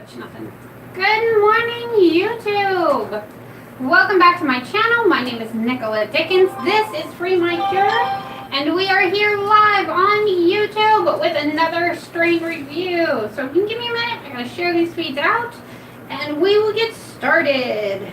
touch nothing. Good morning, YouTube. Welcome back to my channel. My name is Nicola Dickens. This is Free My Cure, and we are here live on YouTube with another strain review. So if you can give me a minute, I'm going to share these feeds out, and we will get started.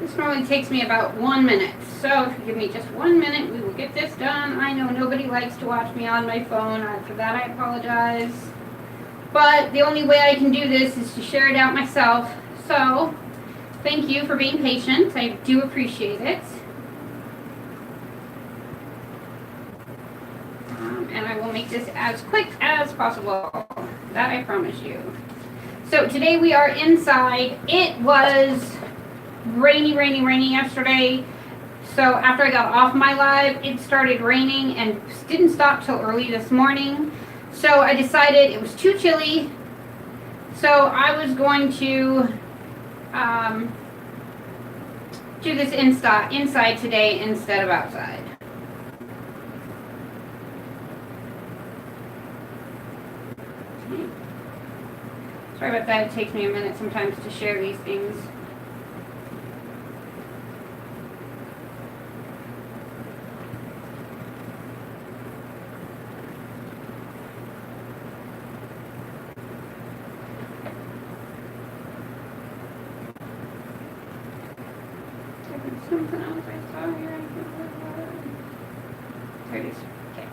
This normally takes me about 1 minute, so if you give me just 1 minute, we will get this done. I know nobody likes to watch me on my phone. For that, I apologize. But the only way I can do this is to share it out myself. So, thank you for being patient. I do appreciate it. And I will make this as quick as possible. That I promise you. So, today we are inside. It was rainy yesterday. So after I got off my live, it started raining and didn't stop till early this morning. So I decided it was too chilly. So I was going to do this inside today instead of outside. Okay. Sorry about that. It takes me a minute sometimes to share these things. Something else I saw here. There it is. Okay.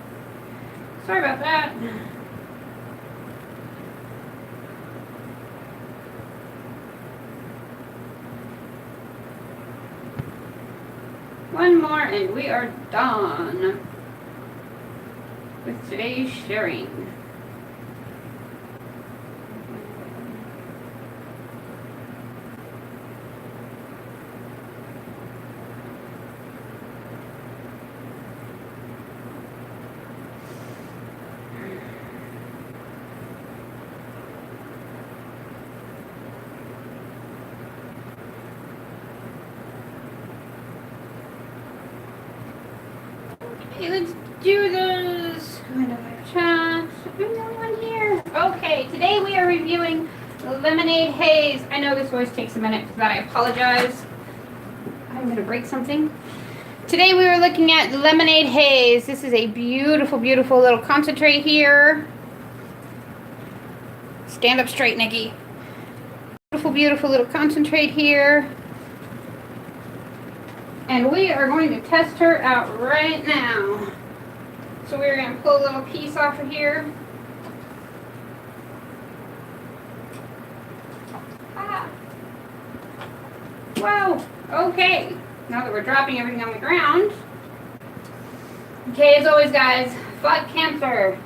Sorry about that. One more and we are done with today's sharing. Okay, let's do this. Chat. No one here. Okay, today we are reviewing Lemonade Haze. I know this always takes a minute, for that I apologize. I'm going to break something. Today we were looking at Lemonade Haze. This is a beautiful little concentrate here. Stand up straight, Nikki. Beautiful little concentrate here. And we are going to test her out right now. So we're going to pull a little piece off of here. Ah. Wow. Okay. Now that we're dropping everything on the ground. Okay, as always, guys, fuck cancer.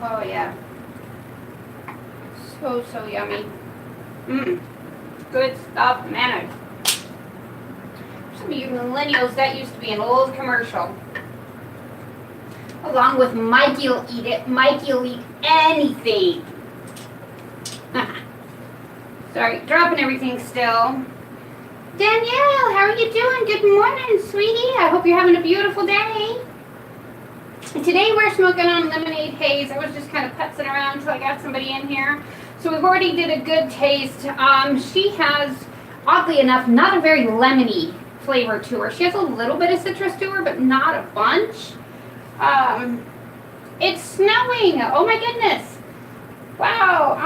Oh yeah, so yummy. Good stuff, man. Some of you millennials, that used to be an old commercial. Along with Mikey'll eat it. Mikey'll eat anything. Sorry, dropping everything still. Danielle, how are you doing? Good morning, sweetie. I hope you're having a beautiful day. Today we're smoking on Lemonade Haze. I was just kind of putzing around until I got somebody in here. So we've already did a good taste. She has, oddly enough, not a very lemony flavor to her. She has a little bit of citrus to her, but not a bunch. It's snowing. Oh my goodness. Wow.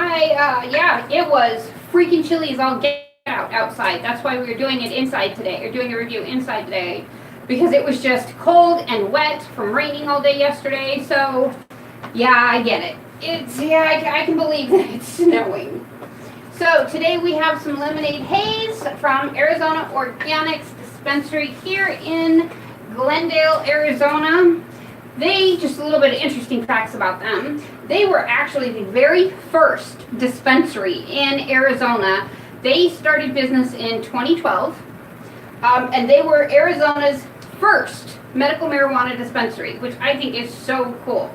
Yeah, it was freaking chilly as all get out outside. That's why we were doing it inside today, or doing a review inside today. Because it was just cold and wet from raining all day yesterday. So, yeah, I get it. I can believe that it's snowing. So, today we have some Lemonade Haze from Arizona Organix dispensary here in Glendale, Arizona. They just just a little bit of interesting facts about them. They were actually the very first dispensary in Arizona. They started business in 2012, and they were Arizona's first medical marijuana dispensary, which I think is so cool.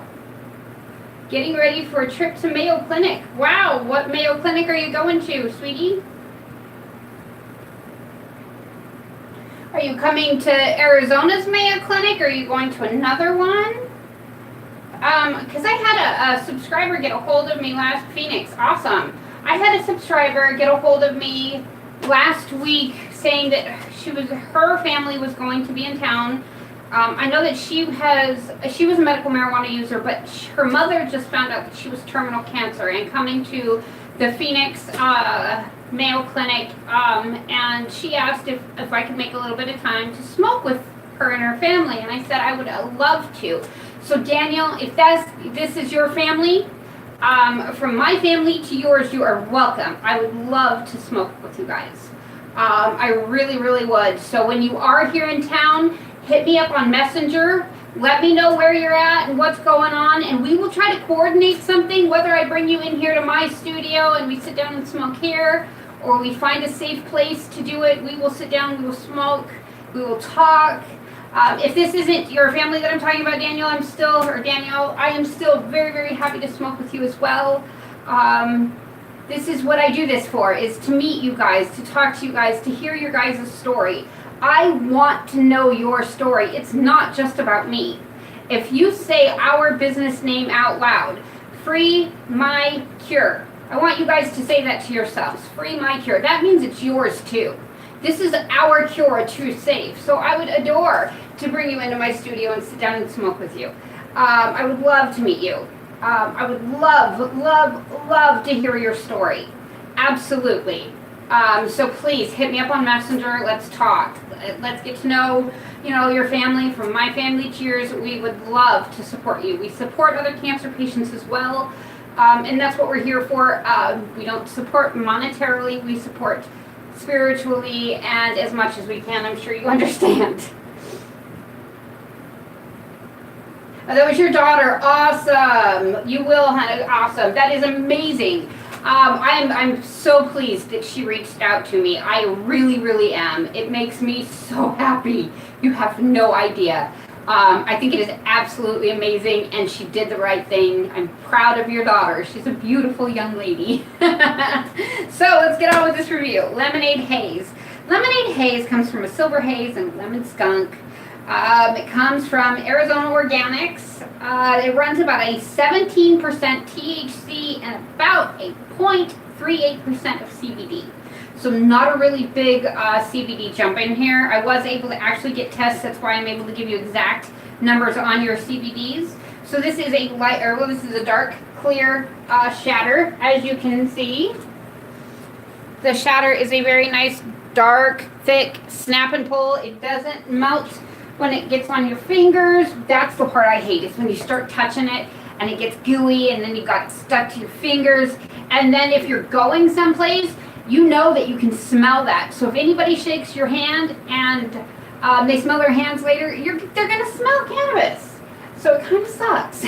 Getting ready for a trip to Mayo Clinic. Wow, what Mayo Clinic are you going to, sweetie? Are you coming to Arizona's Mayo Clinic, or are you going to another one? Because I had a subscriber get a hold of me last, Phoenix, awesome. I had a subscriber get a hold of me last week saying that her family was going to be in town. I know that she was a medical marijuana user, but her mother just found out that she was terminal cancer and coming to the Phoenix Mayo Clinic, and she asked if I could make a little bit of time to smoke with her and her family, and I said I would love to. So Daniel, if this is your family, from my family to yours, you are welcome. I would love to smoke with you guys. I really, really would. So when you are here in town, hit me up on Messenger. Let me know where you're at and what's going on, and we will try to coordinate something, whether I bring you in here to my studio and we sit down and smoke here, or we find a safe place to do it. We will sit down, we will smoke, we will talk. If this isn't your family that I'm talking about, Daniel, I am still very, very happy to smoke with you as well. This is what I do this for, is to meet you guys, to talk to you guys, to hear your guys' story. I want to know your story. It's not just about me. If you say our business name out loud, Free My Cure, I want you guys to say that to yourselves. Free My Cure. That means it's yours too. This is our cure, a true safe. So I would adore to bring you into my studio and sit down and smoke with you. I would love to meet you. I would love to hear your story. Absolutely. So please hit me up on Messenger. Let's talk. Let's get to know, your family. From my family to yours, we would love to support you. We support other cancer patients as well, and that's what we're here for. We don't support monetarily. We support spiritually and as much as we can. I'm sure you understand. That was your daughter. Awesome. You will, honey. Awesome. That is amazing. I'm so pleased that she reached out to me. I really, really am. It makes me so happy. You have no idea. I think it is absolutely amazing, and she did the right thing. I'm proud of your daughter. She's a beautiful young lady. So let's get on with this review. Lemonade Haze. Lemonade Haze comes from a silver haze and lemon skunk. It comes from Arizona Organix. It runs about a 17% THC and about a 0.38% of CBD. So not a really big CBD jump in here. I was able to actually get tests. That's why I'm able to give you exact numbers on your CBDs. So this is a dark clear shatter, as you can see. The shatter is a very nice, dark, thick snap and pull. It doesn't melt when it gets on your fingers. That's the part I hate, is when you start touching it and it gets gooey and then you got it stuck to your fingers. And then if you're going someplace, you know that you can smell that. So if anybody shakes your hand and they smell their hands later, they're going to smell cannabis. So it kind of sucks.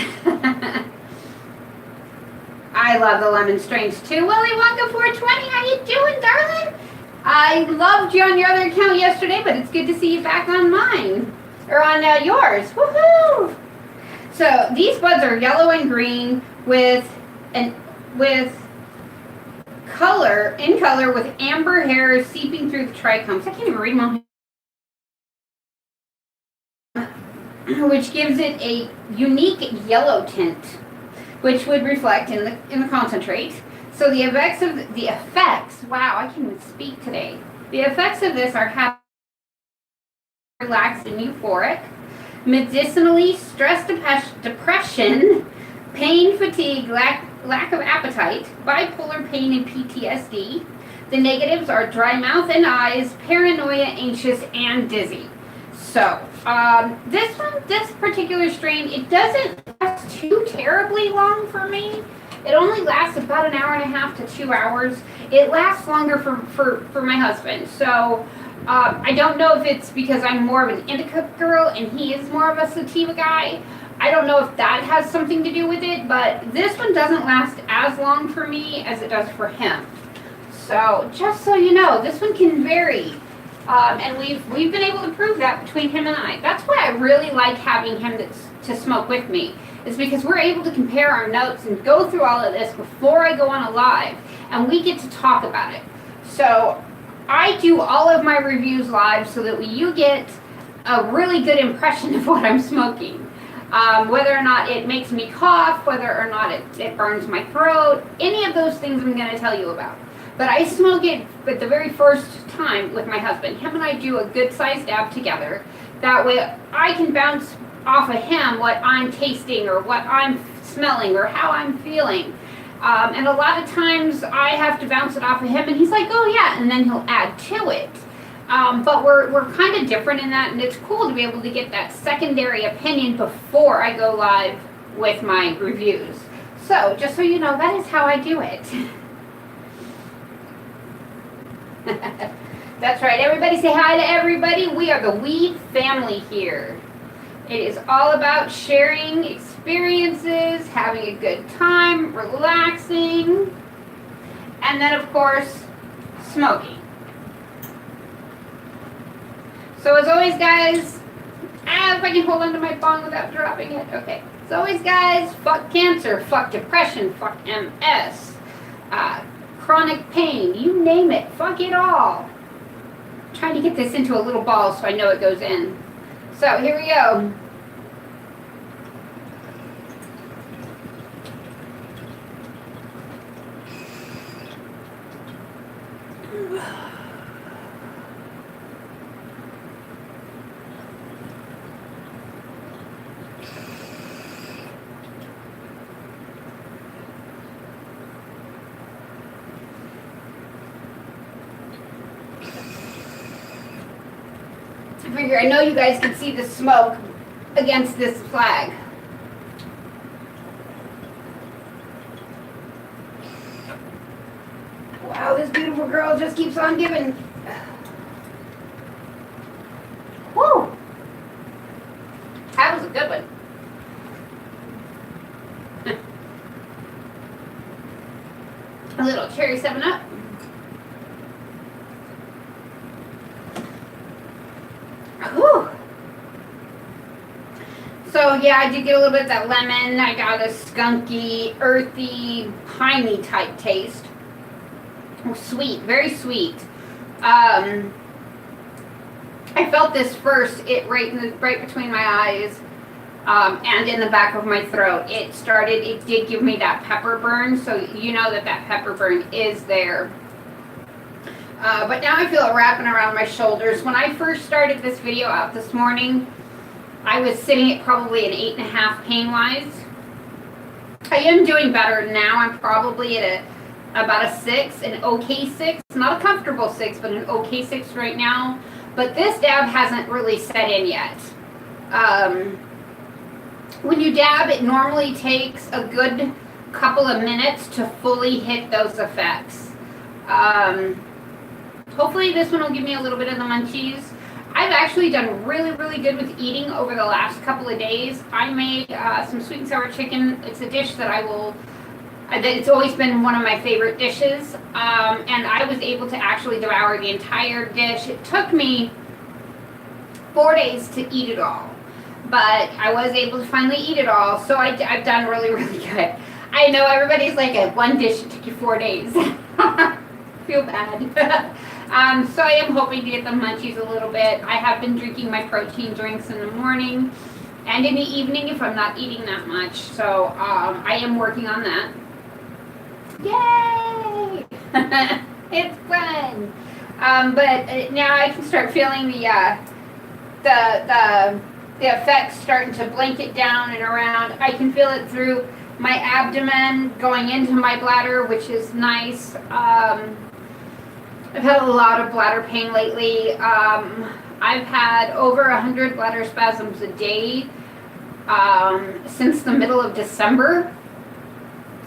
I love the lemon strains too. Willy Wonka 420, how you doing, darling? I loved you on your other account yesterday, but it's good to see you back on mine. Or on yours. Woohoo! So these buds are yellow and green with color with amber hairs seeping through the trichomes. I can't even read my which gives it a unique yellow tint, which would reflect in the concentrate. So the effects, wow, I can't even speak today. The effects of this are happy, relaxed, and euphoric, medicinally, stress, depression, pain, fatigue, lack of appetite, bipolar pain, and PTSD. The negatives are dry mouth and eyes, paranoia, anxious, and dizzy. So this particular strain, it doesn't last too terribly long for me. It only lasts about an hour and a half to 2 hours. It lasts longer for my husband. So I don't know if it's because I'm more of an indica girl and he is more of a sativa guy. I don't know if that has something to do with it, but this one doesn't last as long for me as it does for him. So just so you know, this one can vary. And we've been able to prove that between him and I. That's why I really like having him to smoke with me, is because we're able to compare our notes and go through all of this before I go on a live, and we get to talk about it. So I do all of my reviews live so that you get a really good impression of what I'm smoking. Whether or not it makes me cough, whether or not it burns my throat, any of those things I'm going to tell you about. But I smoke it for the very first time with my husband. Him and I do a good sized dab together. That way I can bounce off of him what I'm tasting or what I'm smelling or how I'm feeling. And a lot of times I have to bounce it off of him and he's like, oh yeah, and then he'll add to it. But we're kind of different in that, and it's cool to be able to get that secondary opinion before I go live with my reviews. So just so you know, that is how I do it. That's right, everybody say hi to everybody. We are the weed family here. It is all about sharing experiences, having a good time, relaxing, and then of course, smoking. So as always guys, if I can hold onto my phone without dropping it, okay. As always guys, fuck cancer, fuck depression, fuck MS, chronic pain, you name it, fuck it all. I'm trying to get this into a little ball so I know it goes in. So here we go. I know you guys can see the smoke against this flag. Wow, this beautiful girl just keeps on giving. Woo! That was a good one. A little cherry 7-Up. Whew. So yeah, I did get a little bit of that lemon. I got a skunky, earthy, piney type taste. Sweet, very sweet. I felt this first, right between my eyes, and in the back of my throat. It did give me that pepper burn, so you know that pepper burn is there. But now I feel it wrapping around my shoulders. When I first started this video out this morning, I was sitting at probably an 8.5 pain-wise. I am doing better now. I'm probably at about a 6, an okay 6. Not a comfortable 6, but an okay 6 right now. But this dab hasn't really set in yet. When you dab, it normally takes a good couple of minutes to fully hit those effects. Hopefully this one will give me a little bit of the munchies. I've actually done really, really good with eating over the last couple of days. I made some sweet and sour chicken. It's a dish that it's always been one of my favorite dishes. And I was able to actually devour the entire dish. It took me 4 days to eat it all. But I was able to finally eat it all. So I've done really, really good. I know everybody's like, one dish, it took you 4 days. Feel bad. So I am hoping to get the munchies a little bit. I have been drinking my protein drinks in the morning and in the evening if I'm not eating that much. So I am working on that. Yay! It's fun. But now I can start feeling the effects starting to blanket down and around. I can feel it through my abdomen going into my bladder, which is nice. I've had a lot of bladder pain lately. I've had over 100 bladder spasms a day since the middle of December.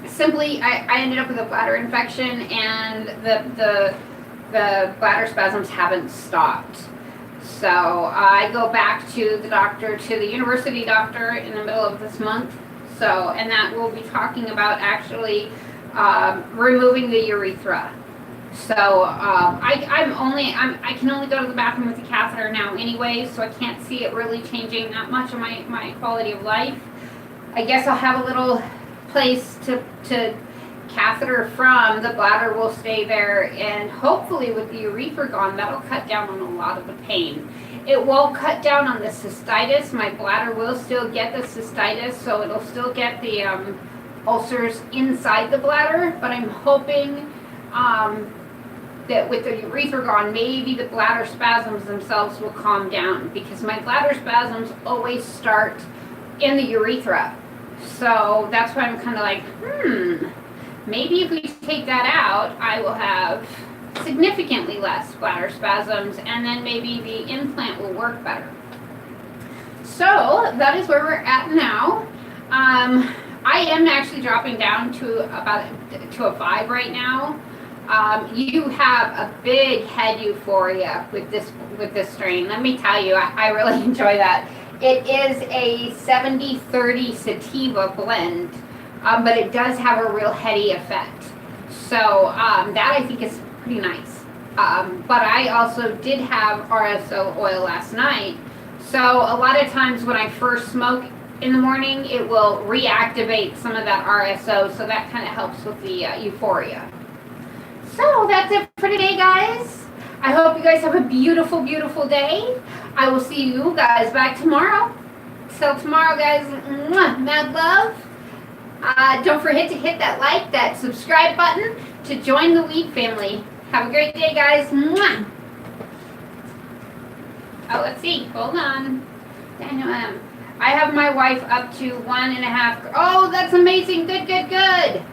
Simply, I ended up with a bladder infection, and the bladder spasms haven't stopped. So I go back to the doctor, to the university doctor in the middle of this month. So, and that will be talking about actually removing the urethra. So I can only go to the bathroom with the catheter now anyway, so I can't see it really changing that much of my quality of life. I guess I'll have a little place to catheter from. The bladder will stay there, and hopefully with the urethra gone, that'll cut down on a lot of the pain. It won't cut down on the cystitis. My bladder will still get the cystitis, so it'll still get the ulcers inside the bladder, but I'm hoping that with the urethra gone, maybe the bladder spasms themselves will calm down, because my bladder spasms always start in the urethra. So that's why I'm kind of like, maybe if we take that out, I will have significantly less bladder spasms, and then maybe the implant will work better. So that is where we're at now. I am actually dropping down to a 5 right now. You have a big head euphoria with this strain. Let me tell you, I really enjoy that. It is a 70-30 sativa blend, but it does have a real heady effect. So that I think is pretty nice. But I also did have RSO oil last night. So a lot of times when I first smoke in the morning, it will reactivate some of that RSO. So that kind of helps with the euphoria. So that's it for today, guys. I hope you guys have a beautiful, beautiful day. I will see you guys back tomorrow. Till tomorrow, guys. Mad love. Don't forget to hit that like, that subscribe button to join the weed family. Have a great day, guys. Oh, let's see. Hold on. I have my wife up to 1.5. Oh, that's amazing. Good, good, good.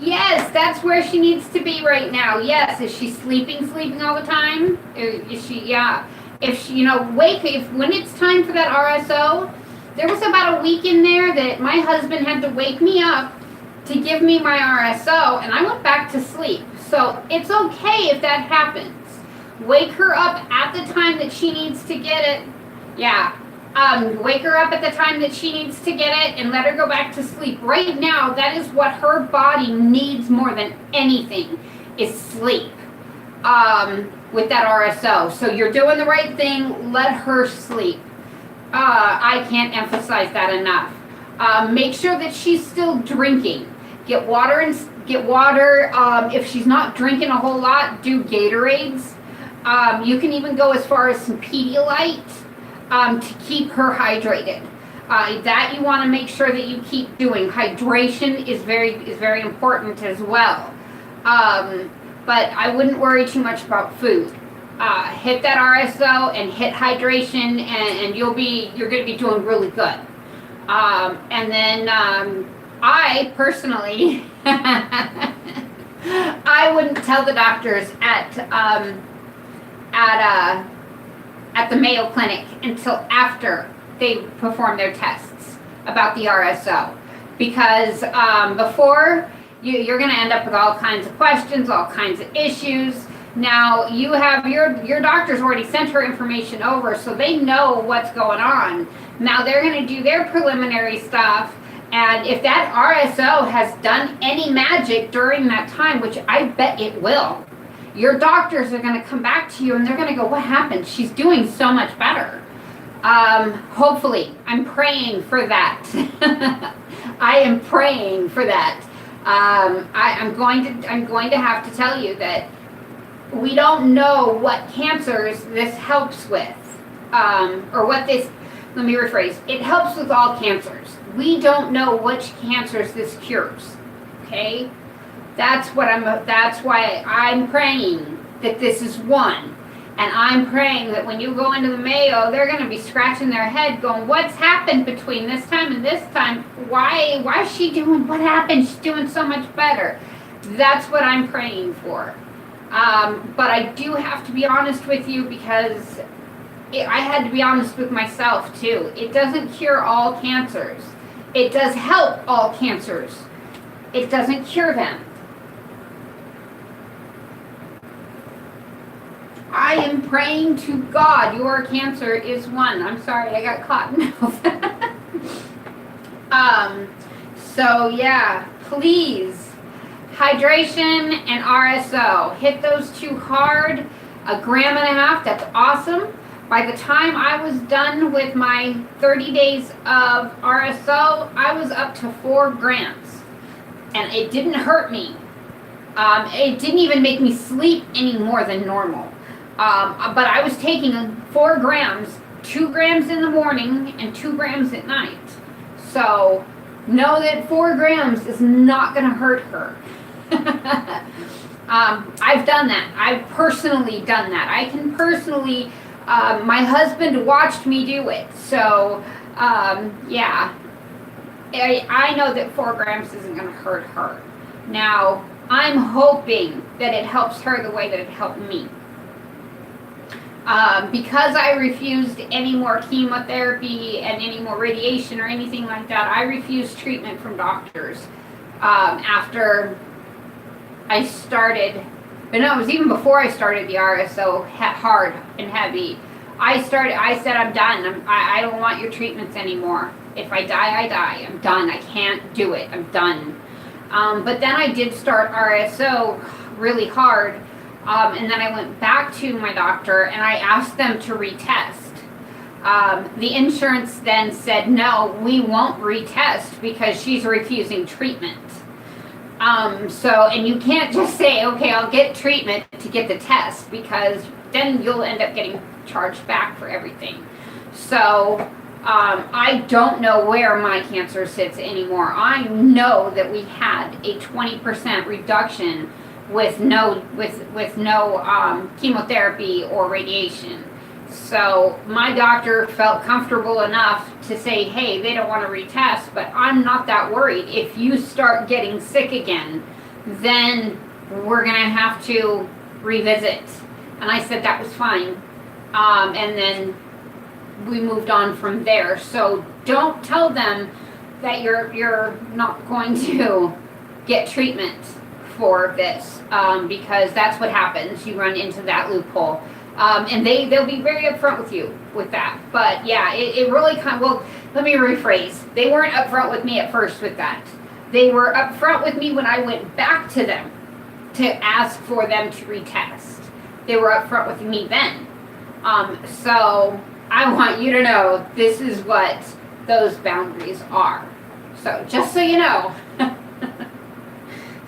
Yes, that's where she needs to be right now. Yes, is she sleeping all the time? Is she? Yeah. If she, when it's time for that RSO, there was about a week in there that my husband had to wake me up to give me my RSO, and I went back to sleep. So it's okay if that happens. Wake her up at the time that she needs to get it. Yeah. Wake her up at the time that she needs to get it and let her go back to sleep. Right now, that is what her body needs more than anything, is sleep. With that RSO. So you're doing the right thing. Let her sleep. I can't emphasize that enough. Make sure that she's still drinking. Get water. If she's not drinking a whole lot, do Gatorades. You can even go as far as some Pedialyte to keep her hydrated. That you want to make sure that you keep doing. Hydration is very important as well. But I wouldn't worry too much about food. Hit that RSO and hit hydration, and you're going to be doing really good. And then I personally, I wouldn't tell the doctors at the Mayo Clinic until after they perform their tests about the RSO, because before you're going to end up with all kinds of questions, all kinds of issues. Now you have your doctor's already sent her information over, so they know what's going on. Now they're going to do their preliminary stuff, and if that RSO has done any magic during that time, which I bet it will, your doctors are going to come back to you and they're going to go, what happened? She's doing so much better. Hopefully, I'm praying for that. I am praying for that. I'm going to have to tell you that we don't know what cancers this helps with, let me rephrase. It helps with all cancers. We don't know which cancers this cures. Okay? That's why I'm praying that this is one. And I'm praying that when you go into the Mayo, they're going to be scratching their head going, what's happened between this time and this time? Why is she doing, what happened? She's doing so much better. That's what I'm praying for. But I do have to be honest with you, because I had to be honest with myself too. It doesn't cure all cancers. It does help all cancers. It doesn't cure them. I am praying to God your cancer is one. I'm sorry, I got caught in mouth. So yeah, please, hydration and RSO. Hit those two hard. 1.5 grams, that's awesome. By the time I was done with my 30 days of RSO, I was up to 4 grams. And it didn't hurt me. It didn't even make me sleep any more than normal. But I was taking 4 grams, 2 grams in the morning and 2 grams at night. So know that 4 grams is not going to hurt her. I've done that. I've personally done that. I can personally, my husband watched me do it. So, yeah, I know that 4 grams isn't going to hurt her. Now, I'm hoping that it helps her the way that it helped me. Because I refused any more chemotherapy and any more radiation or anything like that, I refused treatment from doctors after I started, but no, it was even before I started the RSO hard and heavy. I said, I'm done. I don't want your treatments anymore. If I die, I die. I'm done. I can't do it. I'm done. But then I did start RSO really hard. And then I went back to my doctor and I asked them to retest. The insurance then said, no, we won't retest because she's refusing treatment. And you can't just say, okay, I'll get treatment to get the test, because then you'll end up getting charged back for everything. So, I don't know where my cancer sits anymore. I know that we had a 20% reduction with no chemotherapy or radiation. So my doctor felt comfortable enough to say, hey, they don't want to retest, but I'm not that worried. If you start getting sick again, then we're going to have to revisit. And I said that was fine. And then we moved on from there. So don't tell them that you're not going to get treatment for this, because that's what happens. You run into that loophole. And they'll be very upfront with you with that. But yeah, it really well, let me rephrase. They weren't upfront with me at first with that. They were upfront with me when I went back to them to ask for them to retest. They were upfront with me then. So I want you to know this is what those boundaries are. So just so you know.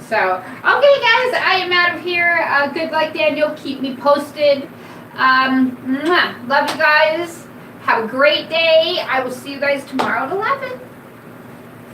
So, okay guys, I am out of here. Good luck, Daniel. Keep me posted. Love you guys. Have a great day. I will see you guys tomorrow at 11.